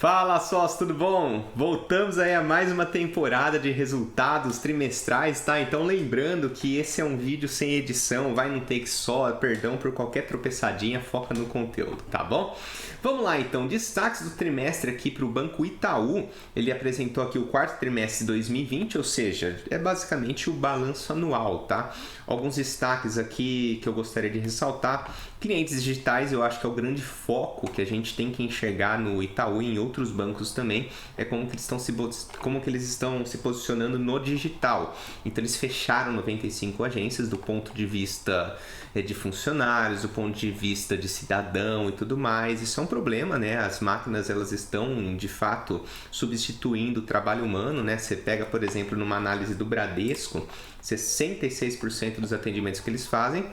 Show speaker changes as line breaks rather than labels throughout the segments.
Fala sócio, tudo bom? Voltamos aí a mais uma temporada de resultados trimestrais, tá? Então lembrando que esse é um vídeo sem edição, vai num take só, perdão por qualquer tropeçadinha, foca no conteúdo, tá bom? Vamos lá então, destaques do trimestre aqui para o Banco Itaú. Ele apresentou aqui o quarto trimestre de 2020, ou seja, é basicamente o balanço anual, tá? Alguns destaques aqui que eu gostaria de ressaltar. Clientes digitais, eu acho que é o grande foco que a gente tem que enxergar no Itaú e em outros bancos também, é como que eles estão se posicionando no digital. Então eles fecharam 95 agências do ponto de vista de funcionários, do ponto de vista de cidadão e tudo mais. Isso é um problema, né? As máquinas, elas estão de fato substituindo o trabalho humano, né? Você pega, por exemplo, numa análise do Bradesco, 66% dos atendimentos que eles fazem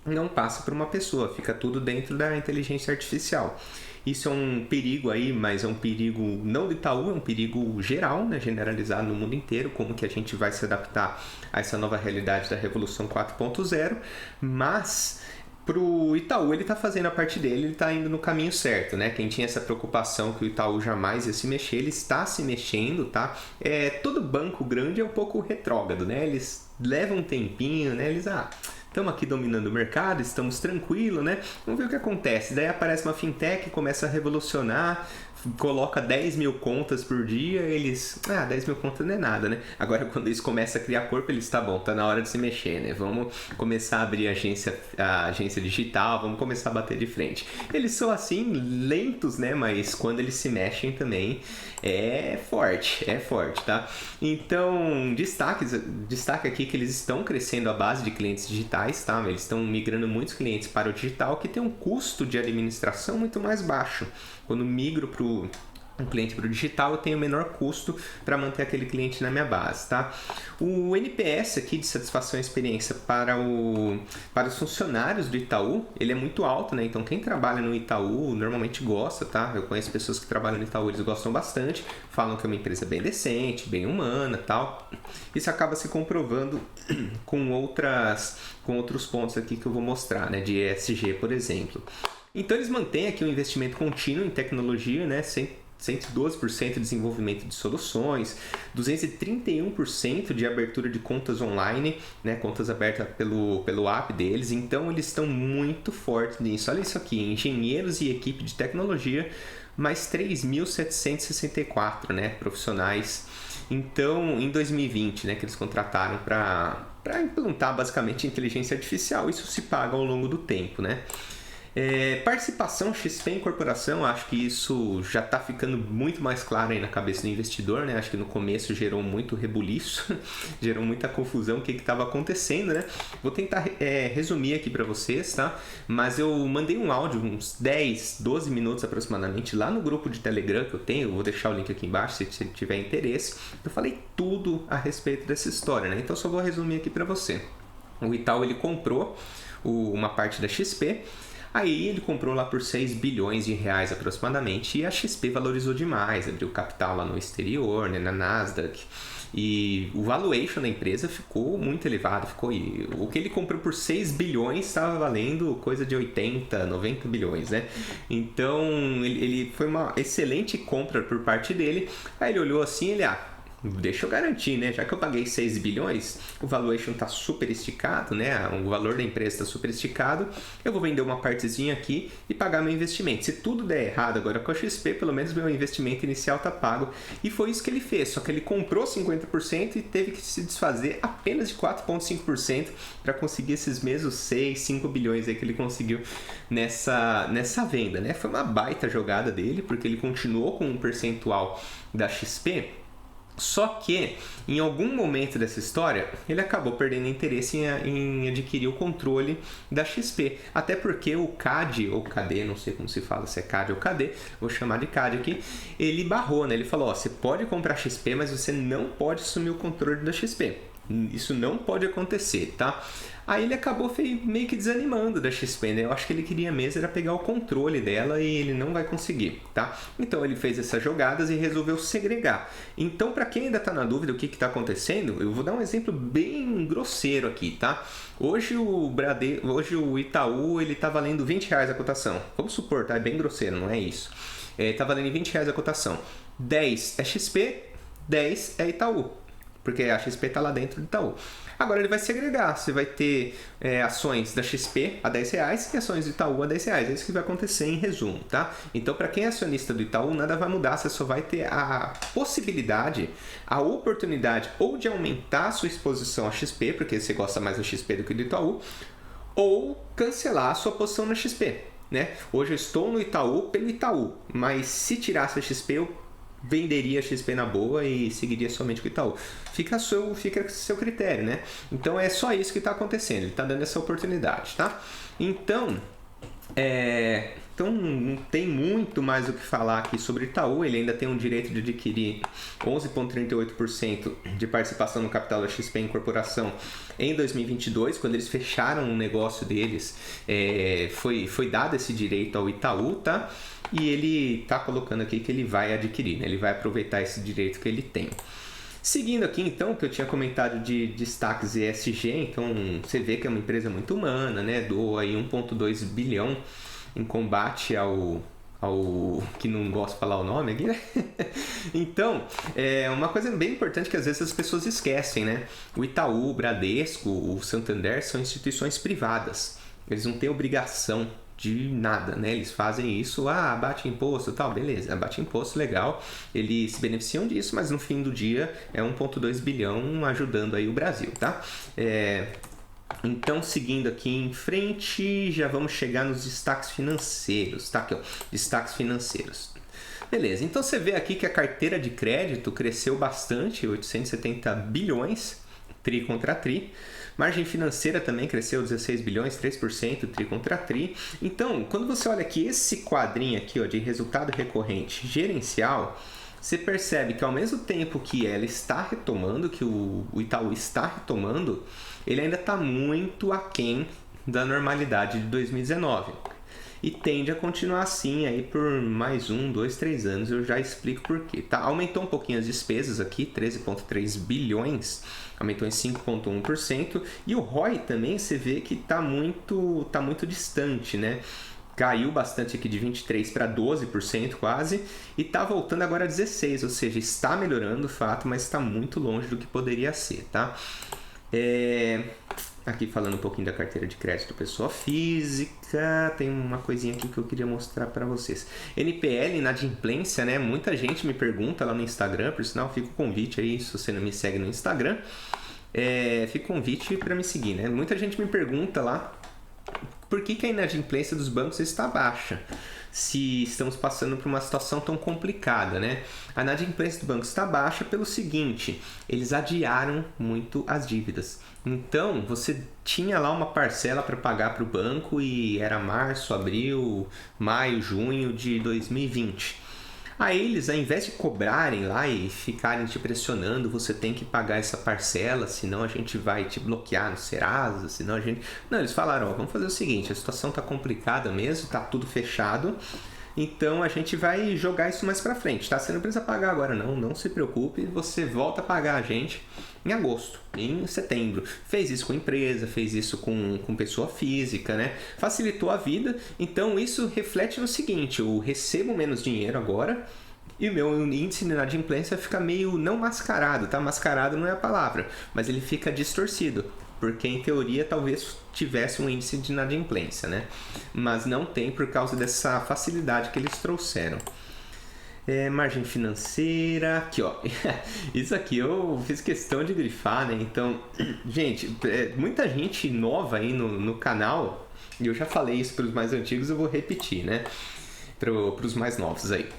não passa por uma pessoa, fica tudo dentro da inteligência artificial. Isso é um perigo aí, mas é um perigo não do Itaú, é um perigo geral, né, generalizado no mundo inteiro, como que a gente vai se adaptar a essa nova realidade da Revolução 4.0, mas para o Itaú ele está fazendo a parte dele, ele está indo no caminho certo, né? Quem tinha essa preocupação que o Itaú jamais ia se mexer, ele está se mexendo, tá? Todo banco grande é um pouco retrógrado, né? Eles levam um tempinho, né? Estamos aqui dominando o mercado, estamos tranquilos, né? Vamos ver o que acontece. Daí aparece uma fintech, começa a revolucionar, coloca 10 mil contas por dia, eles... 10 mil contas não é nada, né? Agora, quando eles começam a criar corpo, eles... Tá bom, tá na hora de se mexer, né? Vamos começar a abrir a agência digital, vamos começar a bater de frente. Eles são, assim, lentos, né? Mas quando eles se mexem também, é forte, tá? Então, destaque aqui que eles estão crescendo a base de clientes digitais, tá? Eles estão migrando muitos clientes para o digital, que tem um custo de administração muito mais baixo. Quando migro para um cliente para o digital, eu tenho menor custo para manter aquele cliente na minha base, tá? O NPS aqui de satisfação e experiência para os funcionários do Itaú, ele é muito alto, né? Então quem trabalha no Itaú normalmente gosta, tá? Eu conheço pessoas que trabalham no Itaú, eles gostam bastante, falam que é uma empresa bem decente, bem humana, tal. Isso acaba se comprovando com outros pontos aqui que eu vou mostrar, né? De ESG, por exemplo. Então eles mantêm aqui um investimento contínuo em tecnologia, né? 112% de desenvolvimento de soluções, 231% de abertura de contas online, né? Contas abertas pelo app deles. Então eles estão muito fortes nisso. Olha isso aqui, engenheiros e equipe de tecnologia, mais 3.764, né? Profissionais. Então, em 2020, né? Que eles contrataram para implantar basicamente inteligência artificial. Isso se paga ao longo do tempo, né? Participação XP em corporação, acho que isso já está ficando muito mais claro aí na cabeça do investidor, né? Acho que no começo gerou muito rebuliço, gerou muita confusão o que estava acontecendo, né? Vou tentar resumir aqui para vocês, tá? Mas eu mandei um áudio, uns 10, 12 minutos aproximadamente, lá no grupo de Telegram que eu tenho, eu vou deixar o link aqui embaixo se você tiver interesse. Eu falei tudo a respeito dessa história, né? Então só vou resumir aqui para você. O Itaú, ele comprou uma parte da XP. Aí ele comprou lá por 6 bilhões de reais aproximadamente e a XP valorizou demais, abriu capital lá no exterior, né, na Nasdaq. E o valuation da empresa ficou muito elevado. O que ele comprou por 6 bilhões estava valendo coisa de 80, 90 bilhões, né? Então ele foi uma excelente compra por parte dele. Aí ele olhou assim, deixa eu garantir, né? Já que eu paguei 6 bilhões, o valuation está super esticado, né? O valor da empresa está super esticado. Eu vou vender uma partezinha aqui e pagar meu investimento. Se tudo der errado agora com a XP, pelo menos meu investimento inicial está pago. E foi isso que ele fez. Só que ele comprou 50% e teve que se desfazer apenas de 4,5% para conseguir esses mesmos 6, 5 bilhões aí que ele conseguiu nessa venda, né? Foi uma baita jogada dele, porque ele continuou com um percentual da XP. Só que, em algum momento dessa história, ele acabou perdendo interesse em adquirir o controle da XP. Até porque o CAD, ou KD, não sei como se fala, se é CAD ou KD, vou chamar de CAD aqui, ele barrou, né? Ele falou, você pode comprar XP, mas você não pode assumir o controle da XP. Isso não pode acontecer, tá? Aí ele acabou meio que desanimando da XP, né? Eu acho que ele queria mesmo era pegar o controle dela e ele não vai conseguir, tá? Então ele fez essas jogadas e resolveu segregar. Então, para quem ainda tá na dúvida o que está acontecendo, eu vou dar um exemplo bem grosseiro aqui, tá? Hoje o Itaú, ele tá valendo R$20 a cotação. Vamos supor, tá? É bem grosseiro, não é isso. Tá valendo em R$20 a cotação. 10 é XP, 10 é Itaú, porque a XP está lá dentro do Itaú. Agora ele vai segregar, você vai ter ações da XP a R$10 e ações do Itaú a R$10. É isso que vai acontecer em resumo, tá? Então, para quem é acionista do Itaú, nada vai mudar, você só vai ter a possibilidade, a oportunidade ou de aumentar a sua exposição a XP, porque você gosta mais da XP do que do Itaú, ou cancelar a sua posição na XP, né? Hoje eu estou no Itaú pelo Itaú, mas se tirasse a XP, eu venderia a XP na boa e seguiria somente com o Itaú. Fica a seu critério, né? Então é só isso que está acontecendo, ele está dando essa oportunidade, tá? Então, então não tem muito mais o que falar aqui sobre Itaú. Ele ainda tem um direito de adquirir 11,38% de participação no capital da XP Incorporação em 2022, quando eles fecharam o negócio deles, foi dado esse direito ao Itaú, tá? E ele está colocando aqui que ele vai adquirir, né? Ele vai aproveitar esse direito que ele tem. Seguindo aqui, então, que eu tinha comentado de destaques ESG, então você vê que é uma empresa muito humana, né? Doou aí 1,2 bilhão em combate ao que não gosto de falar o nome aqui, né? Então, uma coisa bem importante que às vezes as pessoas esquecem, né? O Itaú, o Bradesco, o Santander são instituições privadas. Eles não têm obrigação de nada, né? Eles fazem isso, abate imposto, tal, beleza, abate imposto, legal, eles se beneficiam disso, mas no fim do dia é 1,2 bilhão ajudando aí o Brasil, tá? Então, seguindo aqui em frente, já vamos chegar nos destaques financeiros, tá? Aqui, ó, destaques financeiros. Beleza, então você vê aqui que a carteira de crédito cresceu bastante, 870 bilhões, tri contra tri. Margem financeira também cresceu 16 bilhões, 3%, tri contra tri. Então, quando você olha aqui esse quadrinho aqui, ó, de resultado recorrente gerencial, você percebe que ao mesmo tempo que ela está retomando, que o Itaú está retomando, ele ainda está muito aquém da normalidade de 2019. E tende a continuar assim aí por mais 1, 2, 3 anos, eu já explico por quê, tá? Aumentou um pouquinho as despesas aqui, 13,3 bilhões, aumentou em 5,1%, e o ROI também você vê que tá muito distante, né? Caiu bastante aqui de 23% para 12% quase, e tá voltando agora a 16%, ou seja, está melhorando o fato, mas está muito longe do que poderia ser, tá? Aqui falando um pouquinho da carteira de crédito pessoa física, tem uma coisinha aqui que eu queria mostrar para vocês. NPL, inadimplência, né? Muita gente me pergunta lá no Instagram, por sinal, fica o convite aí, se você não me segue no Instagram, fica o convite para me seguir, né? Muita gente me pergunta lá por que a inadimplência dos bancos está baixa, se estamos passando por uma situação tão complicada, né? A inadimplência do banco está baixa pelo seguinte, eles adiaram muito as dívidas. Então, você tinha lá uma parcela para pagar para o banco e era março, abril, maio, junho de 2020. Aí eles, ao invés de cobrarem lá e ficarem te pressionando, você tem que pagar essa parcela, senão a gente vai te bloquear no Serasa, senão a gente... Não, eles falaram, ó, vamos fazer o seguinte, a situação tá complicada mesmo, tá tudo fechado, então a gente vai jogar isso mais pra frente, tá? Você não precisa pagar agora não se preocupe, você volta a pagar a gente em agosto, em setembro. Fez isso com empresa, fez isso com pessoa física, né? Facilitou a vida, então isso reflete no seguinte, eu recebo menos dinheiro agora e o meu índice de inadimplência fica meio não mascarado, tá? Mascarado não é a palavra, mas ele fica distorcido, porque em teoria talvez tivesse um índice de inadimplência, né? Mas não tem por causa dessa facilidade que eles trouxeram. Margem financeira, aqui ó, isso aqui eu fiz questão de grifar, né? Então, gente, muita gente nova aí no canal, e eu já falei isso para os mais antigos, eu vou repetir, né? Para os mais novos aí.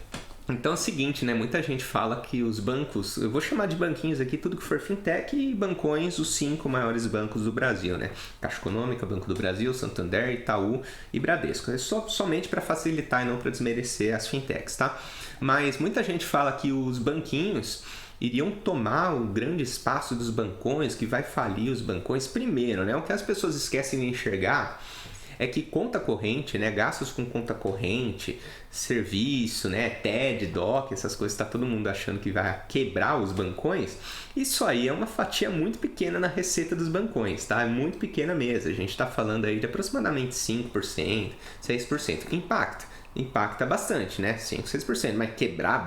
Então é o seguinte, né? Muita gente fala que os bancos, eu vou chamar de banquinhos aqui, tudo que for fintech e bancões, os 5 maiores bancos do Brasil, né? Caixa Econômica, Banco do Brasil, Santander, Itaú e Bradesco. É somente para facilitar e não para desmerecer as fintechs, tá? Mas muita gente fala que os banquinhos iriam tomar o grande espaço dos bancões, que vai falir os bancões primeiro, né? O que as pessoas esquecem de enxergar é que conta corrente, né, gastos com conta corrente, serviço, né, TED, DOC, essas coisas, tá todo mundo achando que vai quebrar os bancões. Isso aí é uma fatia muito pequena na receita dos bancões, tá? É muito pequena mesmo. A gente está falando aí de aproximadamente 5%, 6%. Impacta, impacta bastante, né? 5, 6%. Mas quebrar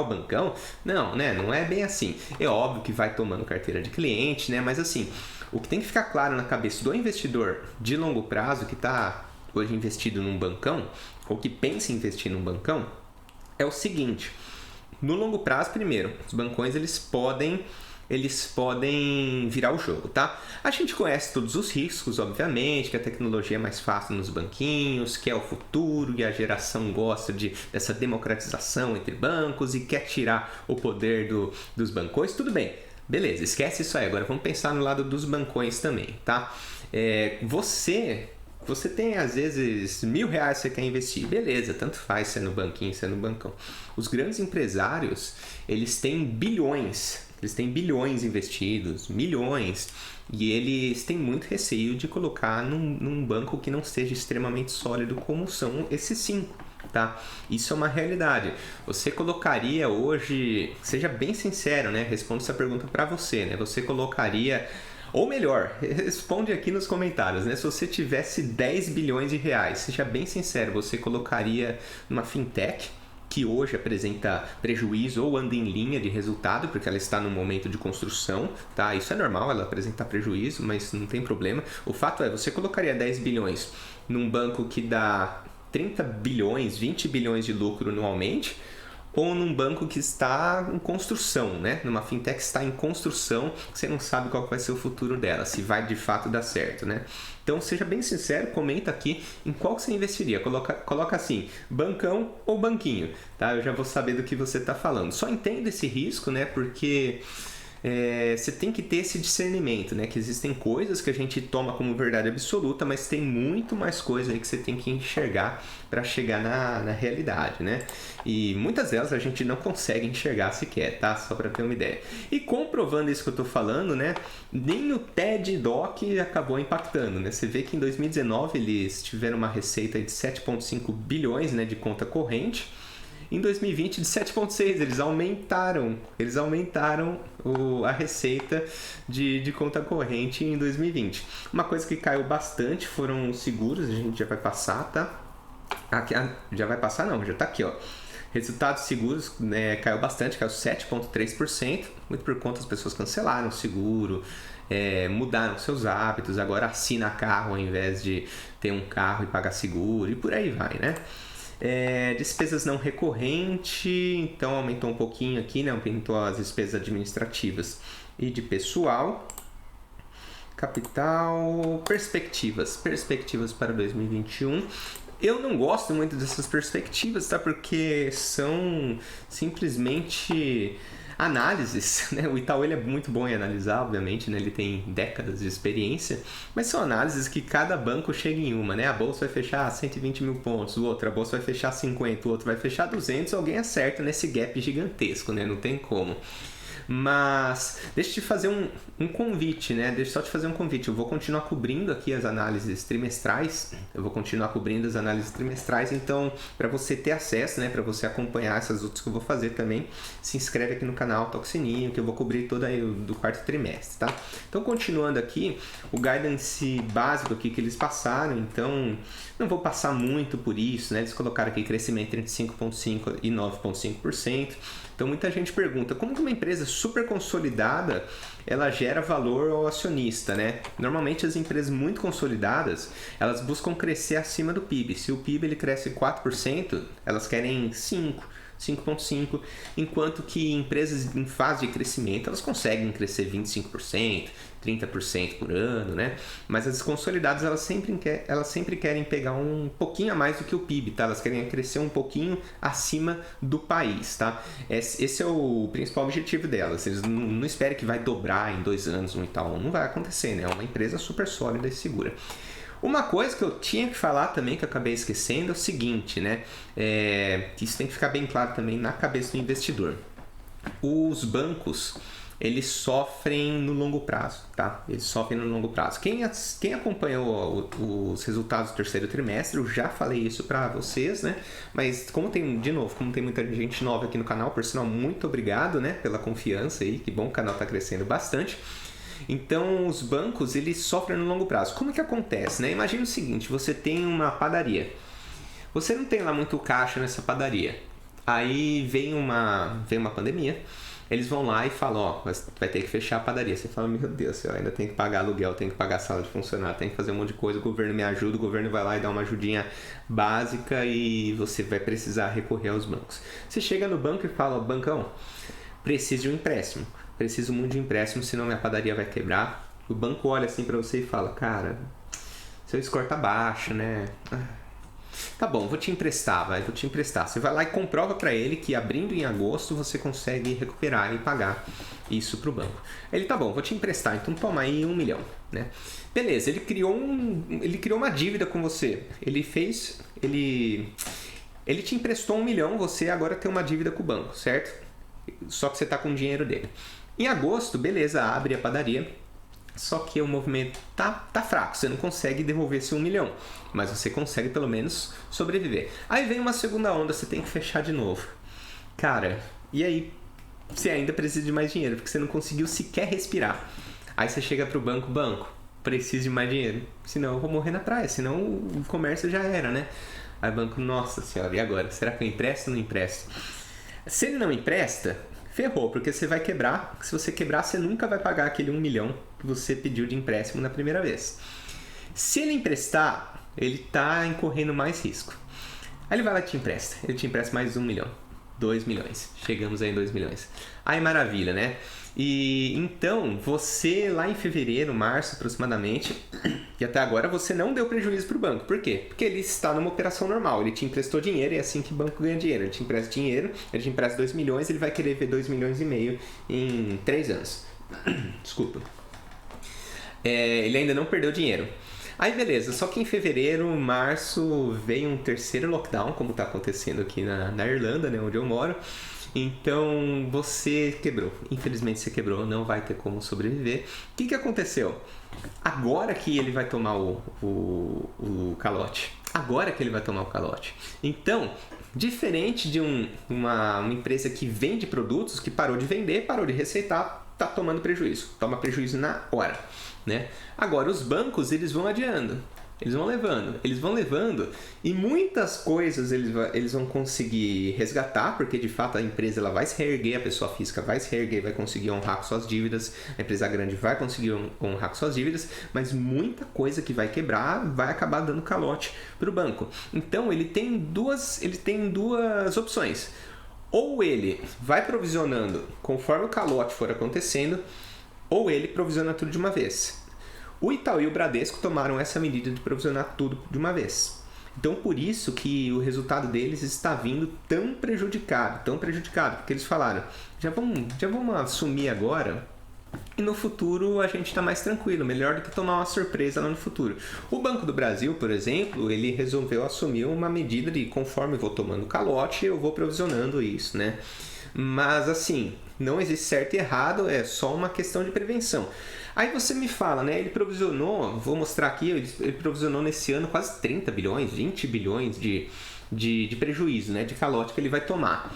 o bancão, não, né? Não é bem assim. É óbvio que vai tomando carteira de cliente, né? Mas assim, o que tem que ficar claro na cabeça do investidor de longo prazo que está hoje investido num bancão, ou que pensa em investir num bancão, é o seguinte: no longo prazo, primeiro, os bancões eles podem virar o jogo, tá? A gente conhece todos os riscos, obviamente, que a tecnologia é mais fácil nos banquinhos, que é o futuro e a geração gosta dessa democratização entre bancos e quer tirar o poder dos bancões. Tudo bem, beleza, esquece isso aí. Agora vamos pensar no lado dos bancões também, tá? Você tem, às vezes, R$1.000 que você quer investir. Beleza, tanto faz se é no banquinho, se é no bancão. Os grandes empresários, eles têm bilhões investidos, milhões. E eles têm muito receio de colocar num banco que não seja extremamente sólido, como são esses 5. Tá? Isso é uma realidade. Você colocaria hoje, seja bem sincero, né? Responda essa pergunta para você, né? Você colocaria... Ou melhor, responde aqui nos comentários, né? Se você tivesse R$10 bilhões, seja bem sincero, você colocaria numa fintech que hoje apresenta prejuízo ou anda em linha de resultado, porque ela está num momento de construção, tá? Isso é normal, ela apresentar prejuízo, mas não tem problema. O fato é, você colocaria 10 bilhões num banco que dá 30 bilhões, 20 bilhões de lucro anualmente, ou num banco que está em construção, né? Numa fintech que está em construção, você não sabe qual vai ser o futuro dela, se vai de fato dar certo, né? Então, seja bem sincero, comenta aqui em qual você investiria. Coloca assim, bancão ou banquinho, tá? Eu já vou saber do que você está falando. Só entenda esse risco, né? Porque... você tem que ter esse discernimento, né? Que existem coisas que a gente toma como verdade absoluta, mas tem muito mais coisa aí que você tem que enxergar para chegar na realidade, né? E muitas delas a gente não consegue enxergar sequer, tá? Só para ter uma ideia. E comprovando isso que eu tô falando, né? Nem o TED Doc acabou impactando, né? Você vê que em 2019 eles tiveram uma receita de 7,5 bilhões, né, de conta corrente. Em 2020, de 7,6, eles aumentaram a receita de conta corrente em 2020. Uma coisa que caiu bastante foram os seguros, a gente já vai passar, tá? Aqui, já vai passar não, já tá aqui, ó. Resultados seguros, né, caiu bastante, caiu 7,3%, muito por conta das pessoas cancelaram o seguro, mudaram seus hábitos, agora assina carro ao invés de ter um carro e pagar seguro, e por aí vai, né? Despesas não recorrentes, então aumentou um pouquinho aqui, né? Aumentou as despesas administrativas e de pessoal. Capital, perspectivas para 2021. Eu não gosto muito dessas perspectivas, tá? Porque são simplesmente análises, né? O Itaú ele é muito bom em analisar, obviamente, né? Ele tem décadas de experiência, mas são análises que cada banco chega em uma, né? A bolsa vai fechar 120 mil pontos, a bolsa vai fechar 50, o outro vai fechar 200, alguém acerta nesse gap gigantesco, né? Não tem como. Mas deixa eu te fazer um convite, né? Deixa eu só te fazer um convite. Eu vou continuar cobrindo aqui as análises trimestrais. Então, para você ter acesso, né? Para você acompanhar essas outras que eu vou fazer também, se inscreve aqui no canal, toca o sininho, que eu vou cobrir todo aí do quarto trimestre, tá? Então, continuando aqui, o guidance básico aqui que eles passaram, então não vou passar muito por isso, né? Eles colocaram aqui crescimento entre 5,5% e 9,5%. Então muita gente pergunta, como que uma empresa super consolidada ela gera valor ao acionista, né? Normalmente as empresas muito consolidadas, elas buscam crescer acima do PIB. Se o PIB ele cresce 4%, elas querem 5,5%, enquanto que empresas em fase de crescimento, elas conseguem crescer 25%, 30% por ano, né? Mas as consolidadas, elas sempre querem pegar um pouquinho a mais do que o PIB, tá? Elas querem crescer um pouquinho acima do país, tá? Esse é o principal objetivo delas. Eles não esperam que vai dobrar em 2 anos um Itaú. Não vai acontecer, né? É uma empresa super sólida e segura. Uma coisa que eu tinha que falar também, que eu acabei esquecendo, é o seguinte, né? Que isso tem que ficar bem claro também na cabeça do investidor. Os bancos, eles sofrem no longo prazo, tá? Eles sofrem no longo prazo. Quem acompanhou os resultados do terceiro trimestre, eu já falei isso para vocês, né? Mas como tem muita gente nova aqui no canal, por sinal, muito obrigado, né? Pela confiança aí, que bom, o canal tá crescendo bastante. Então, os bancos, eles sofrem no longo prazo. Como que acontece, né? Imagina o seguinte, você tem uma padaria. Você não tem lá muito caixa nessa padaria. Aí vem uma pandemia, eles vão lá e falam, ó, vai ter que fechar a padaria. Você fala, meu Deus, eu ainda tenho que pagar aluguel, tenho que pagar sala de funcionário, tenho que fazer um monte de coisa, o governo me ajuda, o governo vai lá e dá uma ajudinha básica e você vai precisar recorrer aos bancos. Você chega no banco e fala, bancão, preciso de um empréstimo, preciso muito de um empréstimo, senão minha padaria vai quebrar. O banco olha assim pra você e fala, cara, seu score tá baixo, né? Tá bom, vou te emprestar. Você vai lá e comprova pra ele que abrindo em agosto você consegue recuperar e pagar isso pro banco. Ele, tá bom, vou te emprestar, então toma aí 1 milhão, né? Beleza, ele criou uma dívida com você. Ele te emprestou 1 milhão, você agora tem uma dívida com o banco, certo? Só que você tá com o dinheiro dele. Em agosto, beleza, abre a padaria. Só que o movimento tá fraco, você não consegue devolver esse 1 milhão, mas você consegue pelo menos sobreviver. Aí vem uma segunda onda, você tem que fechar de novo. Cara, e aí você ainda precisa de mais dinheiro, porque você não conseguiu sequer respirar. Aí você chega pro banco, preciso de mais dinheiro, senão eu vou morrer na praia, senão o comércio já era, né? Aí o banco, nossa senhora, e agora? Será que eu empresto ou não empresto? Se ele não empresta, ferrou, porque você vai quebrar. Se você quebrar, você nunca vai pagar aquele 1 milhão que você pediu de empréstimo na primeira vez. Se ele emprestar, ele está incorrendo mais risco. Aí ele vai lá e te empresta. Ele te empresta mais 1 milhão, 2 milhões. Chegamos aí em 2 milhões. Aí maravilha, né? E então, você lá em fevereiro, março aproximadamente, e até agora você não deu prejuízo para o banco. Por quê? Porque ele está numa operação normal. Ele te emprestou dinheiro e é assim que o banco ganha dinheiro. Ele te empresta dinheiro, ele te empresta 2 milhões, ele vai querer ver 2 milhões e meio em 3 anos. Desculpa. Ele ainda não perdeu dinheiro. Aí beleza, só que em fevereiro, março, veio um terceiro lockdown, como está acontecendo aqui na Irlanda, né, onde eu moro. Então você quebrou, infelizmente você quebrou, não vai ter como sobreviver. O que aconteceu? Agora que ele vai tomar o calote. Agora que ele vai tomar o calote. Então, diferente de uma empresa que vende produtos, que parou de vender, parou de receitar, está tomando prejuízo. Toma prejuízo na hora, né? Agora os bancos, eles vão adiando. Eles vão levando e muitas coisas eles vão conseguir resgatar, porque de fato a empresa ela vai se reerguer, a pessoa física vai se reerguer, vai conseguir honrar com suas dívidas, a empresa grande vai conseguir honrar com suas dívidas, mas muita coisa que vai quebrar vai acabar dando calote para o banco. Então ele tem duas opções. Ou ele vai provisionando conforme o calote for acontecendo, ou ele provisiona tudo de uma vez. O Itaú e o Bradesco tomaram essa medida de provisionar tudo de uma vez. Então, por isso que o resultado deles está vindo tão prejudicado, porque eles falaram, já vamos assumir agora e no futuro a gente está mais tranquilo, melhor do que tomar uma surpresa lá no futuro. O Banco do Brasil, por exemplo, ele resolveu assumir uma medida de conforme eu vou tomando calote, eu vou provisionando isso, né? Mas assim, não existe certo e errado, é só uma questão de prevenção. Aí você me fala, né? Ele provisionou, vou mostrar aqui, ele provisionou nesse ano quase 30 bilhões, 20 bilhões de prejuízo, né? De calote que ele vai tomar.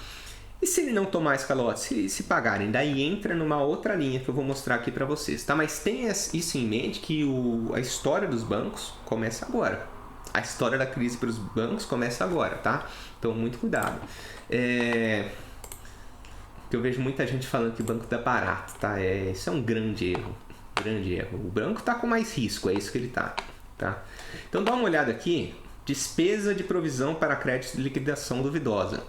E se ele não tomar esse calote, se pagarem, daí entra numa outra linha que eu vou mostrar aqui para vocês, tá? Mas tenha isso em mente que a história dos bancos começa agora. A história da crise para os bancos começa agora, tá? Então, muito cuidado. Eu vejo muita gente falando que o banco dá barato, tá? Isso é um grande erro. O banco está com mais risco, é isso que ele tá? Então dá uma olhada aqui, despesa de provisão para crédito de liquidação duvidosa.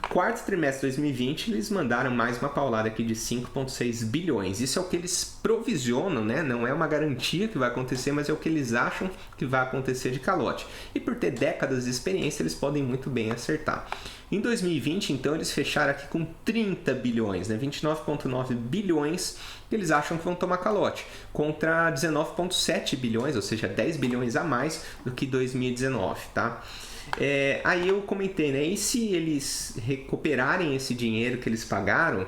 Quarto trimestre de 2020, eles mandaram mais uma paulada aqui de 5,6 bilhões. Isso é o que eles provisionam, né? Não é uma garantia que vai acontecer, mas é o que eles acham que vai acontecer de calote. E por ter décadas de experiência, eles podem muito bem acertar. Em 2020, então, eles fecharam aqui com 30 bilhões, né? 29,9 bilhões que eles acham que vão tomar calote, contra 19,7 bilhões, ou seja, 10 bilhões a mais do que 2019, tá? Aí eu comentei, né? E se eles recuperarem esse dinheiro que eles pagaram?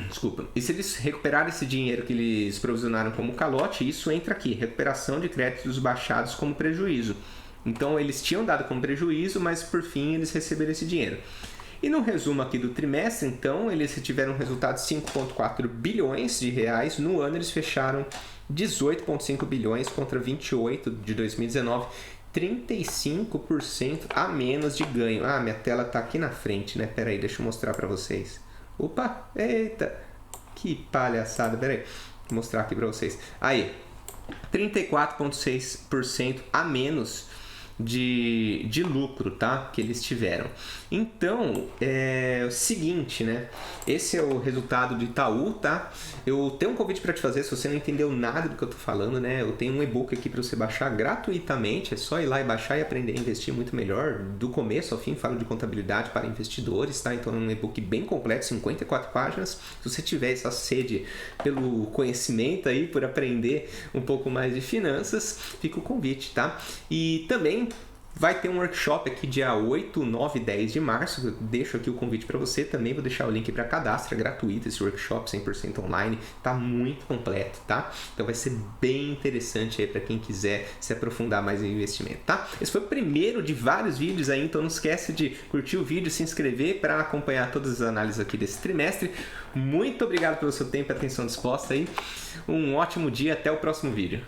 Desculpa. E se eles recuperarem esse dinheiro que eles provisionaram como calote, isso entra aqui, recuperação de créditos baixados como prejuízo. Então eles tinham dado como prejuízo, mas por fim eles receberam esse dinheiro. E no resumo aqui do trimestre, então, eles tiveram um resultado de 5,4 bilhões de reais. No ano eles fecharam 18,5 bilhões contra 28 de 2019. 35% a menos de ganho. Ah, minha tela tá aqui na frente, né? Pera aí, deixa eu mostrar para vocês. Opa, eita, que palhaçada, pera aí. Vou mostrar aqui para vocês. Aí, 34,6% a menos de lucro, tá? Que eles tiveram. Então, é o seguinte, né? Esse é o resultado de Itaú, tá? Eu tenho um convite para te fazer, se você não entendeu nada do que eu tô falando, né? Eu tenho um e-book aqui para você baixar gratuitamente, é só ir lá e baixar e aprender a investir muito melhor. Do começo ao fim, falo de contabilidade para investidores, tá? Então é um e-book bem completo, 54 páginas. Se você tiver essa sede pelo conhecimento aí, por aprender um pouco mais de finanças, fica o convite, tá? E também vai ter um workshop aqui dia 8, 9 e 10 de março. Eu deixo aqui o convite para você. Também vou deixar o link para cadastro. É gratuito esse workshop, 100% online. Tá muito completo, tá? Então vai ser bem interessante aí para quem quiser se aprofundar mais em investimento, tá? Esse foi o primeiro de vários vídeos aí. Então não esquece de curtir o vídeo, se inscrever para acompanhar todas as análises aqui desse trimestre. Muito obrigado pelo seu tempo e atenção disposta aí. Um ótimo dia. Até o próximo vídeo.